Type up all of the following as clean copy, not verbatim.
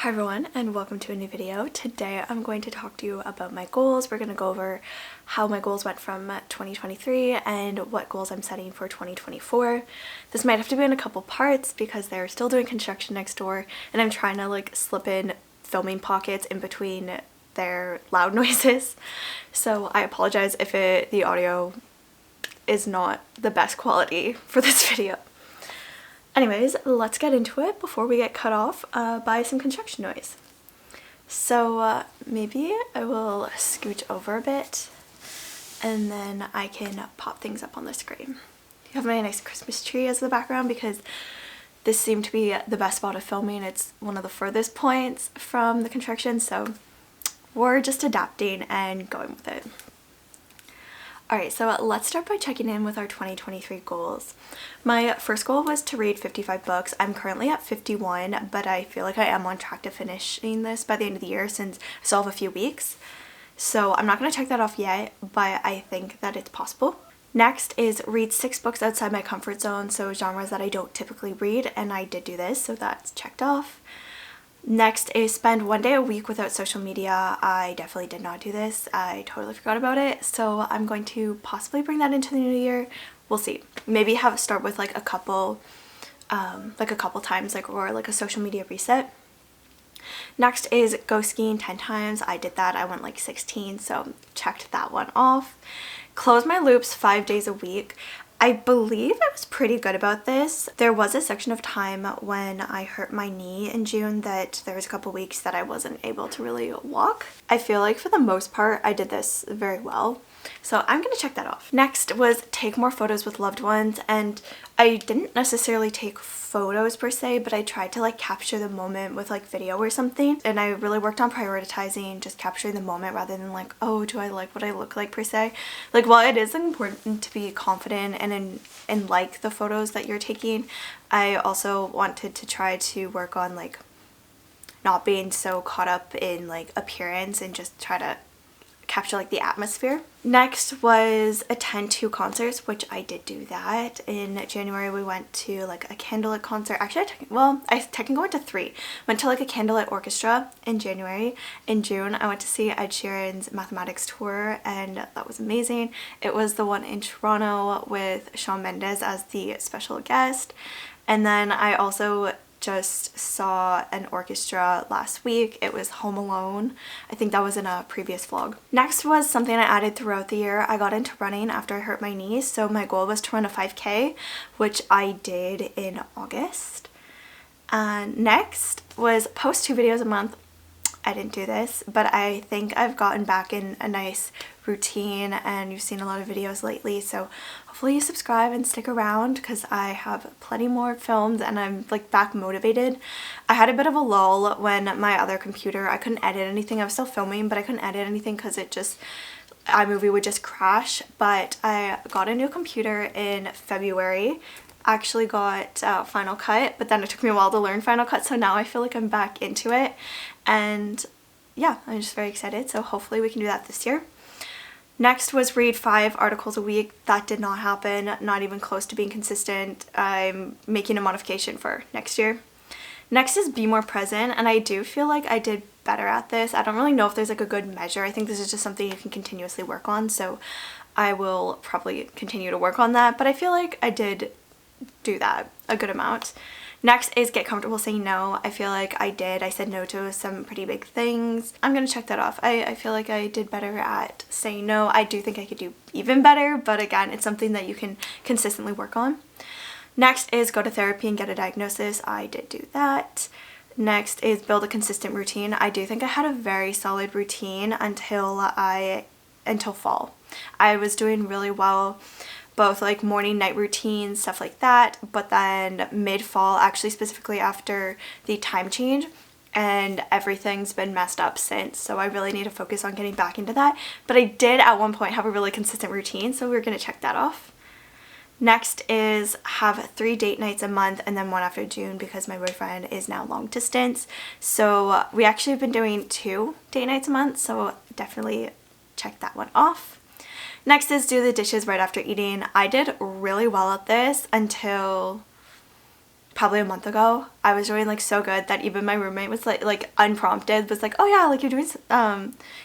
Hi everyone and welcome to a new video. Today I'm going to talk to you about my goals. We're going to go over how my goals went from 2023 and what goals I'm setting for 2024. This might have to be in a couple parts because they're still doing construction next door and I'm trying to slip in filming pockets in between their loud noises. So I apologize if the audio is not the best quality for this video. Anyways, let's get into it before we get cut off by some construction noise. So maybe I will scooch over a bit and then I can pop things up on the screen. You have my nice Christmas tree as the background because this seemed to be the best spot of filming. It's one of the furthest points from the construction, so we're just adapting and going with it. Alright, so let's start by checking in with our 2023 goals. My first goal was to read 55 books. I'm currently at 51, but I feel like I am on track to finishing this by the end of the year since I still have a few weeks. So I'm not going to check that off yet, but I think that it's possible. Next is read 6 books outside my comfort zone, so genres that I don't typically read, and I did do this, so that's checked off. Next is spend 1 day a week without social media. I definitely did not do this. I totally forgot about it. So I'm going to possibly bring that into the new year. We'll see. Maybe start with a couple times or a social media reset. Next is go skiing 10 times. I did that. I went 16, so checked that one off. Close my loops 5 days a week. I believe I was pretty good about this. There was a section of time when I hurt my knee in June that there was a couple weeks that I wasn't able to really walk. I feel like for the most part I did this very well. So I'm going to check that off. Next was take more photos with loved ones, and I didn't necessarily take photos per se, but I tried to capture the moment with video or something, and I really worked on prioritizing just capturing the moment rather than oh, do I like what I look like per se. While it is important to be confident and like the photos that you're taking, I also wanted to try to work on not being so caught up in appearance and just try to capture the atmosphere. Next was attend 2 concerts, which I did do that. In January we went to a candlelit concert. Actually I technically went to 3. Went to a candlelit orchestra in January. In June I went to see Ed Sheeran's Mathematics tour and that was amazing. It was the one in Toronto with Shawn Mendes as the special guest, and then I also just saw an orchestra last week. It was Home Alone. I think that was in a previous vlog. Next was something I added throughout the year. I got into running after I hurt my knee, so my goal was to run a 5K, which I did in August. And next was post 2 videos a month. I didn't do this, but I think I've gotten back in a nice routine and you've seen a lot of videos lately, so hopefully you subscribe and stick around because I have plenty more filmed and I'm back motivated. I had a bit of a lull when my other computer, I couldn't edit anything. I was still filming, but I couldn't edit anything because iMovie would just crash. But I got a new computer in February. Actually got Final Cut, but then it took me a while to learn Final Cut, so now I feel like I'm back into it, and yeah, I'm just very excited, so hopefully we can do that this year. Next was read 5 articles a week. That did not happen, not even close to being consistent. I'm making a modification for next year. Next is be more present, and I do feel like I did better at this. I don't really know if there's a good measure. I think this is just something you can continuously work on, so I will probably continue to work on that, but I feel like I did do that a good amount. Next is get comfortable saying no. I feel like I did. I said no to some pretty big things. I'm gonna check that off. I feel like I did better at saying no. I do think I could do even better, but again, it's something that you can consistently work on. Next is go to therapy and get a diagnosis. I did do that. Next is build a consistent routine. I do think I had a very solid routine until fall. I was doing really well, both morning night routines, stuff like that, but then mid-fall, actually specifically after the time change, and everything's been messed up since, so I really need to focus on getting back into that. But I did at one point have a really consistent routine, so we're gonna check that off. Next is have 3 date nights a month and then 1 after June because my boyfriend is now long distance, so we actually have been doing 2 date nights a month, so definitely check that one off. Next is do the dishes right after eating. I did really well at this until probably a month ago. I was doing like so good that even my roommate was like unprompted was like, oh yeah, like you're doing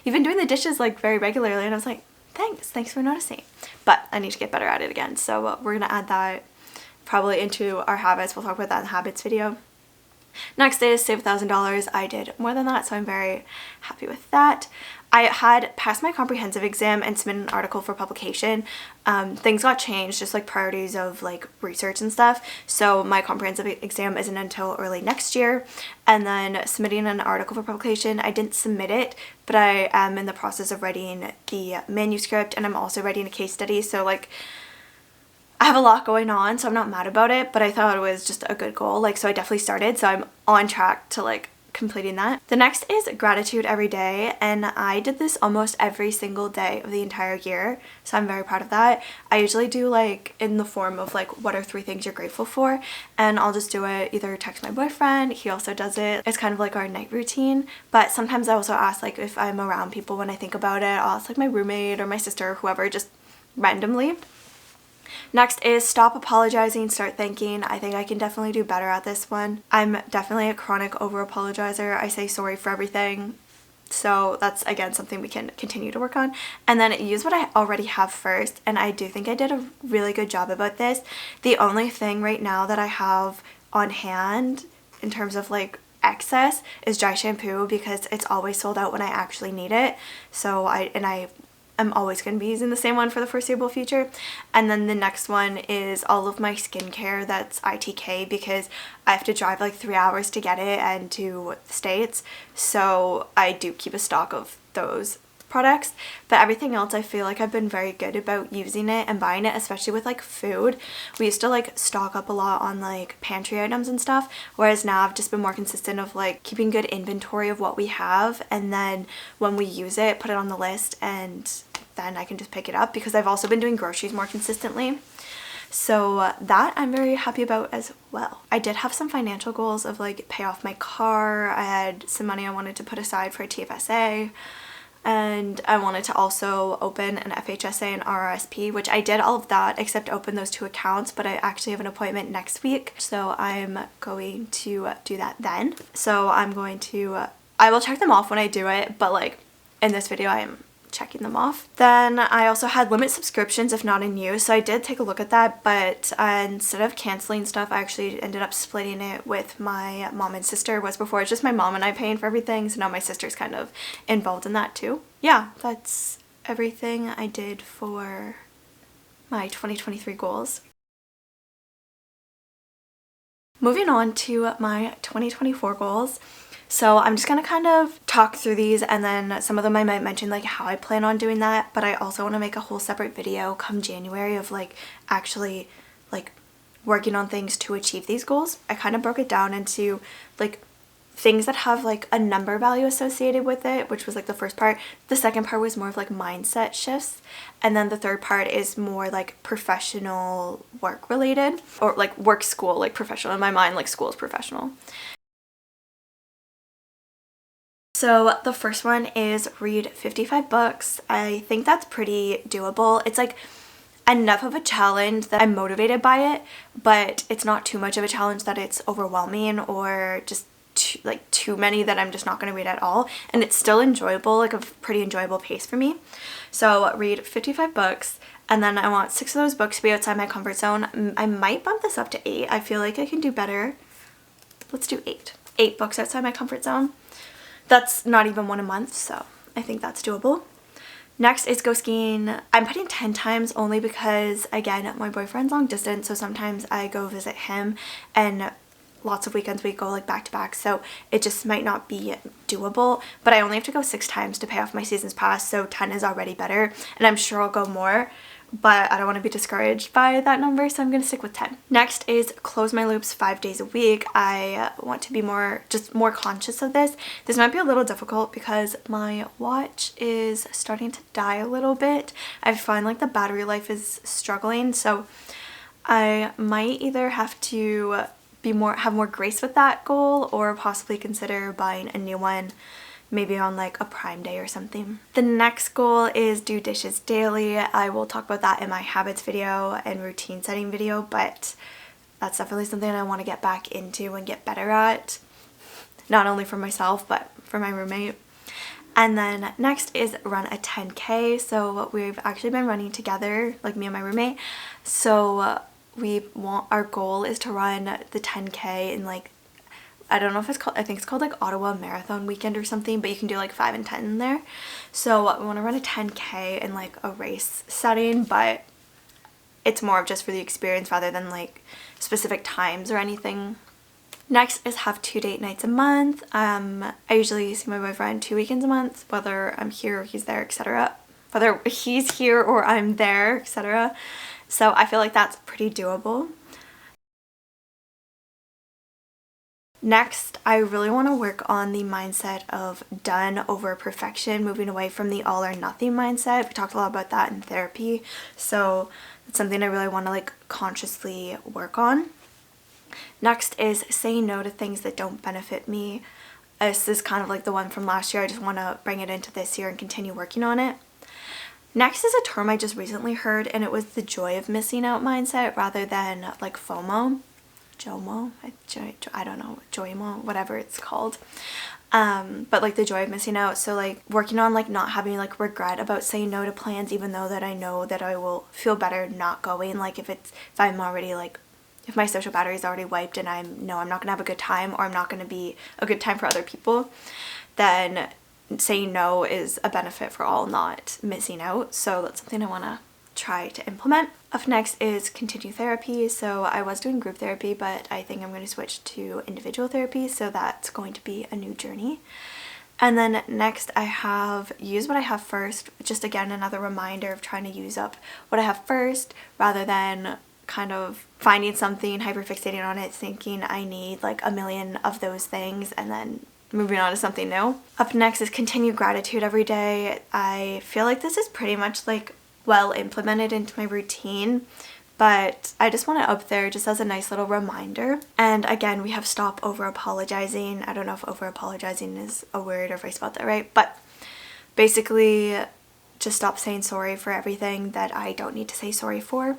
you've been doing the dishes like very regularly, and I was like, thanks for noticing. But I need to get better at it again, so we're gonna add that probably into our habits. We'll talk about that in the habits video. Next is save $1,000. I did more than that, so I'm very happy with that. I had passed my comprehensive exam and submitted an article for publication. Things got changed, just like priorities of like research and stuff. So my comprehensive exam isn't until early next year. And then submitting an article for publication, I didn't submit it, but I am in the process of writing the manuscript, and I'm also writing a case study. So like, I have a lot going on, so I'm not mad about it, but I thought it was just a good goal. Like, so I definitely started, so I'm on track to like completing that. The next is gratitude every day, and I did this almost every single day of the entire year, so I'm very proud of that. I usually do like in the form of like, what are 3 things you're grateful for, and I'll just do it, either text my boyfriend, he also does it. It's kind of like our night routine, but sometimes I also ask, like if I'm around people when I think about it, I'll ask like my roommate or my sister or whoever, just randomly. Next is stop apologizing, start thanking. I think I can definitely do better at this one. I'm definitely a chronic over apologizer. I say sorry for everything. So that's again something we can continue to work on. And then use what I already have first. And I do think I did a really good job about this. The only thing right now that I have on hand in terms of like excess is dry shampoo, because it's always sold out when I actually need it. So I'm always going to be using the same one for the foreseeable future. And then the next one is all of my skincare that's ITK, because I have to drive like 3 hours to get it and to the States. So I do keep a stock of those products, but everything else I feel like I've been very good about using it and buying it, especially with like food. We used to like stock up a lot on like pantry items and stuff, whereas now I've just been more consistent of like keeping good inventory of what we have, and then when we use it, put it on the list, and then I can just pick it up, because I've also been doing groceries more consistently. So that I'm very happy about as well. I did have some financial goals of like pay off my car. I had some money I wanted to put aside for a TFSA, and I wanted to also open an FHSA and RRSP, which I did all of that except open those 2 accounts, but I actually have an appointment next week, so I'm going to do that then. So I'm going to, I will check them off when I do it, but like in this video I am checking them off. Then I also had limit subscriptions if not in use, so I did take a look at that, but instead of canceling stuff, I actually ended up splitting it with my mom and sister. Was before it's just my mom and I paying for everything, so now my sister's kind of involved in that too. Yeah, that's everything I did for my 2023 goals. Moving on to my 2024 goals. So I'm just gonna kind of talk through these, and then some of them I might mention like how I plan on doing that, but I also want to make a whole separate video come January of like actually like working on things to achieve these goals. I kind of broke it down into like things that have like a number value associated with it, which was like the first part. The second part was more of like mindset shifts, and then the third part is more like professional work related, or like work, school, like professional. In my mind, like school is professional. So the first one is read 55 books. I think that's pretty doable. It's like enough of a challenge that I'm motivated by it, but it's not too much of a challenge that it's overwhelming or just too many that I'm just not going to read at all. And it's still enjoyable, like a pretty enjoyable pace for me. So read 55 books, and then I want 6 of those books to be outside my comfort zone. I might bump this up to 8. I feel like I can do better. Let's do 8. 8 books outside my comfort zone. That's not even 1 a month, so I think that's doable. Next is go skiing. I'm putting 10 times only because, again, my boyfriend's long distance, so sometimes I go visit him, and lots of weekends we go like back to back, so it just might not be doable. But I only have to go 6 times to pay off my season's pass, so 10 is already better, and I'm sure I'll go more, but I don't want to be discouraged by that number, so I'm going to stick with 10. Next is close my loops 5 days a week. I want to be more conscious of this. This might be a little difficult because my watch is starting to die a little bit. I find like the battery life is struggling, so I might either have to have more grace with that goal, or possibly consider buying a new one, maybe on like a Prime Day or something. The next goal is do dishes daily. I will talk about that in my habits video and routine setting video, but that's definitely something I want to get back into and get better at, not only for myself but for my roommate. And then next is run a 10K. So we've actually been running together, like me and my roommate. So our goal is to run the 10K in like, I don't know if it's called, I think it's called like Ottawa Marathon Weekend or something, but you can do like 5 and 10 in there. So we want to run a 10K in like a race setting, but it's more of just for the experience rather than like specific times or anything. Next is have 2 date nights a month. I usually see my boyfriend 2 weekends a month, whether I'm here or he's there, etc. Whether he's here or I'm there, etc. So I feel like that's pretty doable. Next, I really want to work on the mindset of done over perfection, moving away from the all or nothing mindset. We talked a lot about that in therapy, so it's something I really want to like consciously work on. Next is saying no to things that don't benefit me. This is kind of like the one from last year. I just want to bring it into this year and continue working on it. Next is a term I just recently heard, and it was the joy of missing out mindset rather than like FOMO. JOMO? I don't know, JOIMO, whatever it's called. But like the joy of missing out. So like working on like not having like regret about saying no to plans, even though that I know that I will feel better not going. Like if I'm already like, if my social battery is already wiped and I'm not gonna have a good time, or I'm not gonna be a good time for other people, then saying no is a benefit for all, not missing out. So that's something I want to try to implement. Up next is continue therapy. So I was doing group therapy, but I think I'm going to switch to individual therapy, so that's going to be a new journey. And then next I have use what I have first, just again another reminder of trying to use up what I have first rather than kind of finding something, hyperfixating on it, thinking I need like a million of those things and then moving on to something new. Up next is continue gratitude every day. I feel like this is pretty much like well implemented into my routine, but I just want it up there just as a nice little reminder. And again, we have stop over apologizing. I don't know if over apologizing is a word or if I spelled that right, but basically just stop saying sorry for everything that I don't need to say sorry for.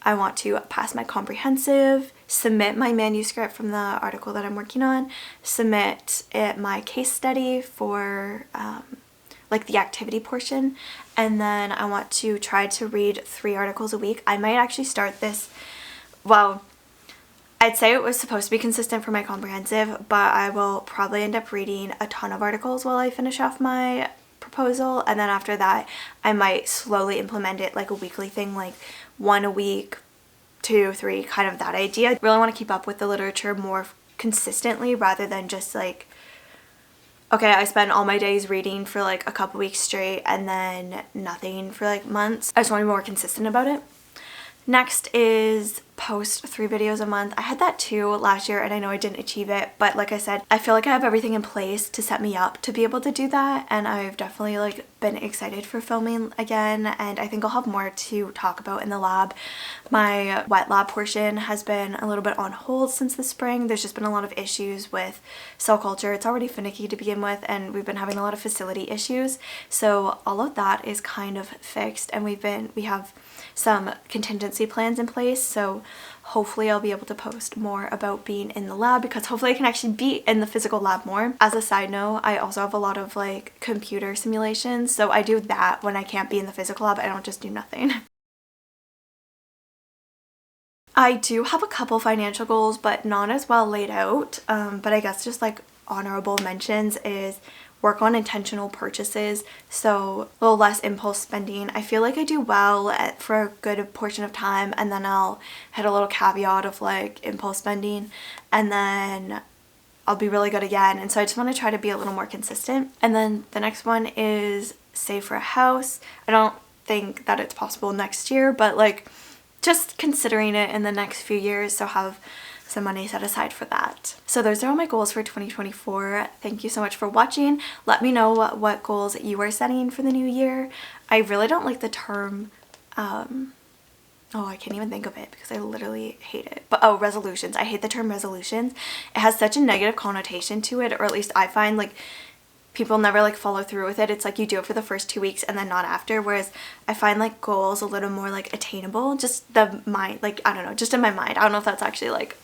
I want to pass my comprehensive, submit my manuscript from the article that I'm working on, submit my case study for like the activity portion, and then I want to try to read 3 articles a week. I might actually start this, well, I'd say it was supposed to be consistent for my comprehensive, but I will probably end up reading a ton of articles while I finish off my proposal, and then after that I might slowly implement it like a weekly thing, like 1 a week, 2, 3, kind of that idea. I really want to keep up with the literature more consistently rather than just like, okay, I spend all my days reading for like a couple weeks straight and then nothing for like months. I just want to be more consistent about it. Next is post 3 videos a month. I had that too last year and I know I didn't achieve it, but like I said, I feel like I have everything in place to set me up to be able to do that, and I've definitely like been excited for filming again, and I think I'll have more to talk about in the lab. My wet lab portion has been a little bit on hold since the spring. There's just been a lot of issues with cell culture. It's already finicky to begin with, and we've been having a lot of facility issues. So all of that is kind of fixed, and we have some contingency plans in place, so hopefully I'll be able to post more about being in the lab, because hopefully I can actually be in the physical lab more. As a side note, I also have a lot of like computer simulations, so I do that when I can't be in the physical lab. I don't just do nothing. I do have a couple financial goals, but not as well laid out, but I guess just like honorable mentions is work on intentional purchases, so a little less impulse spending. I feel like I do well for a good portion of time, and then I'll hit a little caveat of like impulse spending, and then I'll be really good again, and so I just want to try to be a little more consistent. And then the next one is save for a house. I don't think that it's possible next year, but like just considering it in the next few years, so have some money set aside for that. So those are all my goals for 2024. Thank you so much for watching. Let me know what goals you are setting for the new year. I really don't like the term, oh, I can't even think of it because I literally hate it. But oh, resolutions. I hate the term resolutions. It has such a negative connotation to it, or at least I find like people never like follow through with it. It's like you do it for the first 2 weeks and then not after, whereas I find like goals a little more like attainable, just the mind, like I don't know, just in my mind. I don't know if that's actually like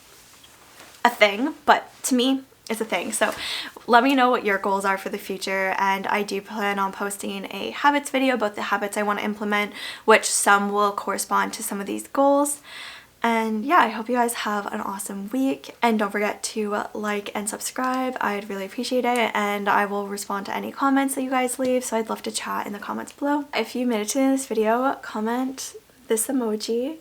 a thing, but to me it's a thing. So let me know what your goals are for the future, and I do plan on posting a habits video about the habits I want to implement, which some will correspond to some of these goals. And yeah, I hope you guys have an awesome week, and don't forget to like and subscribe. I'd really appreciate it, and I will respond to any comments that you guys leave, so I'd love to chat in the comments below. If you made it to this video, comment this emoji